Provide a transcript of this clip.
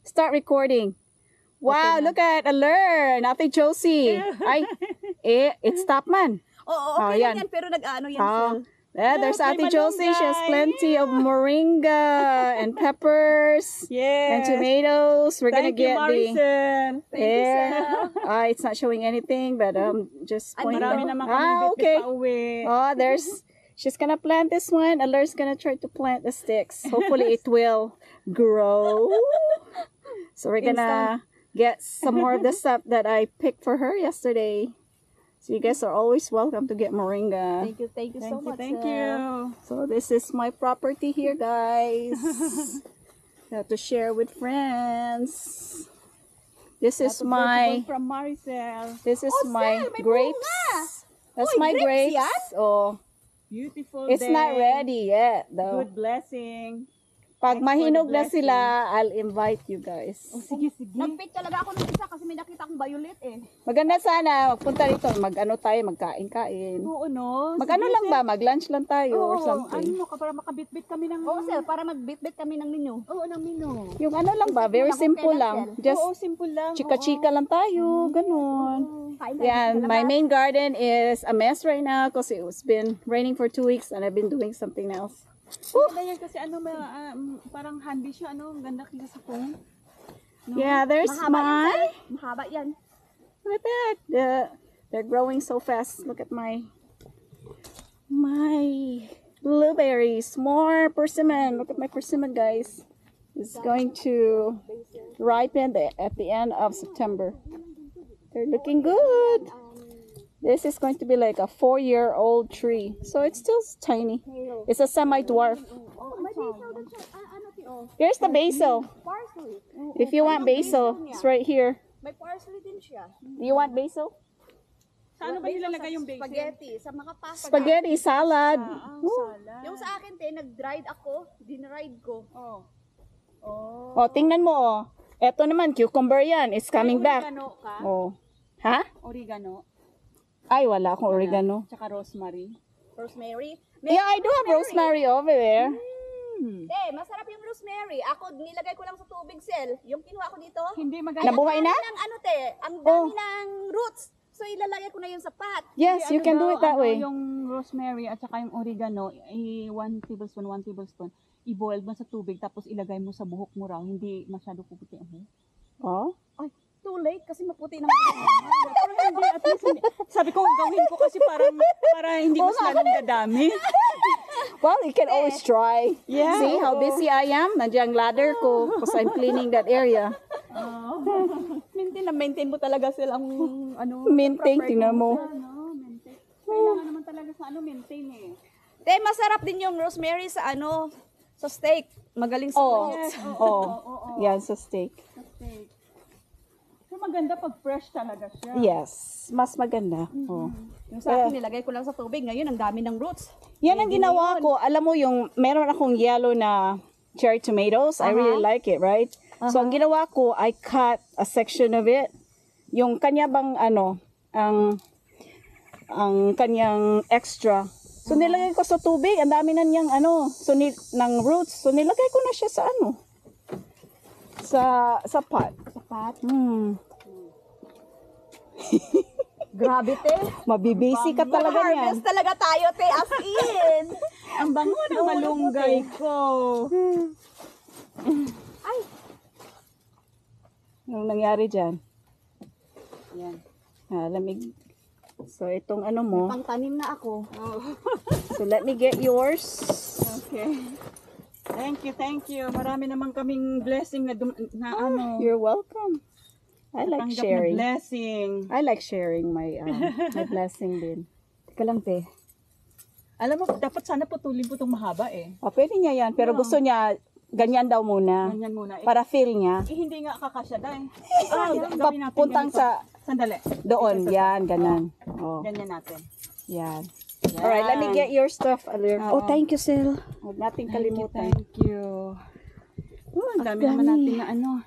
Start recording. Wow, look at alert. Ate Josie. Ay, it stopped man. Oo, okay lang yan. Pero nag-ano yan, Sel. Yeah, there's Ate Josie. She has plenty of moringa and peppers and tomatoes. We're gonna get the it's not showing anything, but just pointing out. Okay. Oh, she's gonna plant this one. Alert's gonna try to plant the sticks. Hopefully it will grow. So we're gonna get some more of the stuff that I picked for her yesterday. So you guys are always welcome to get moringa. Thank you so much. Thank you. So this is my property here, guys. Have to share with friends. This is my from Maricel. This is my grapes. That's my grapes. Oh, Beautiful it's day. not ready yet, though. Good blessing. Pag mahinog na sila, I'll invite you guys. Sige. Nag-pick talaga ako ng isa kasi may nakita akong violet eh. Maganda sana, magpunta dito, mag-ano tayo, magkain-kain. Oo, no? Mag-ano lang ba? Mag-lunch lang tayo or something. Ano, para makabitbit kami ng... Oo, Sel, para mag-bit-bit kami ng menu. Oo, ng menu. Yung ano lang ba? Very simple lang. Just simple lang. chika-chika lang tayo. Ganun. Yeah, Yeah, my main garden is a mess right now because it's been raining for 2 weeks and I've been doing something else. Ganda yan kasi parang handy siya, ang ganda kaya sa phone. No? Yeah, there's Mahaba yan. Look at that. They're growing so fast. Look at my blueberries. More persimmon. Look at my persimmon, guys. It's going to ripen at the end of September. They're looking good. This is going to be like a 4-year-old tree. So it's still tiny. It's a semi-dwarf. Here's the basil. Parsley. If you want basil, it's right here. May parsley din siya. Do you want basil? Saan ba nilalagay yung basil? Spaghetti. Sa mga pasta. Spaghetti, salad. Salad. Yung sa akin, nag-dried ako. Dinried ko. Oh, tingnan mo, oh. Eto naman, cucumber yan. It's coming back. Oregano ka? Oh. Ha? Oregano. Ay, wala akong oregano. Tsaka rosemary. Rosemary. Yeah, I do have rosemary over there. Masarap yung rosemary. Ako, nilagay ko lang sa tubig, Sel. Yung kinuha ko dito. Hindi maganda. Nabuhay na? Ang dami ng roots. So, ilalagay ko na yun sa pot. Yes, you can do it that way. Yung rosemary at saka yung oregano, 1 tablespoon, i-boil mo sa tubig tapos ilagay mo sa buhok mo raw. Hindi masyado puputi. Oh? Ay, too late kasi maputi na. Pero hindi, at least hindi. Sabi ko, gawin ko kasi para hindi mas lalong dadami. Well, you can always try. Yeah, See how busy I am? Nandiyan ang ladder ko because I'm cleaning that area. Maintain mo talaga silang Maintain, tingnan mo. Maintain. Kailangan naman talaga sa maintain eh. Masarap din yung rosemary sa sa steak. Magaling sa Yan, sa steak. Okay. So maganda pag fresh talaga siya. Yes, mas maganda. Oh. Yung sa akin, nilagay ko lang sa tubig. Ngayon, ang dami ng roots. Yan ang ginawa ko. Alam mo yung, meron akong yellow na cherry tomatoes. I really like it, right? So, ang ginawa ko, I cut a section of it. Yung kanya bang, ang kanyang extra. So, nilagay ko sa tubig. Ang dami na niyang, ng roots. So, nilagay ko na siya sa, sa pot. Sa pot? Grabe, te. Mabibisi ka talaga niyan. Harvest talaga tayo, te. As in. Ang bango ng malunggay ko. Ay. Anong nangyari dyan? Yan. Lamig. So, itong mo. Pangtanim na ako. So, let me get yours. Okay. Thank you. Marami naman kaming blessing na You're welcome. I like sharing. Blessing. I like sharing my blessing din. Teka lang, te. Alam mo, dapat sana putulin po itong mahaba eh. Pwede niya yan. Pero gusto niya, ganyan daw muna. Ganyan muna. Para feel niya. Hindi nga kakasya dahil. Papuntang sa... Sandali. Doon. Yan, ganan. Oh. Ganyan natin. Yan. Alright, let me get your stuff. Oh, thank you, Sil. Huwag nating kalimutan. Thank you. Ang dami naman natin na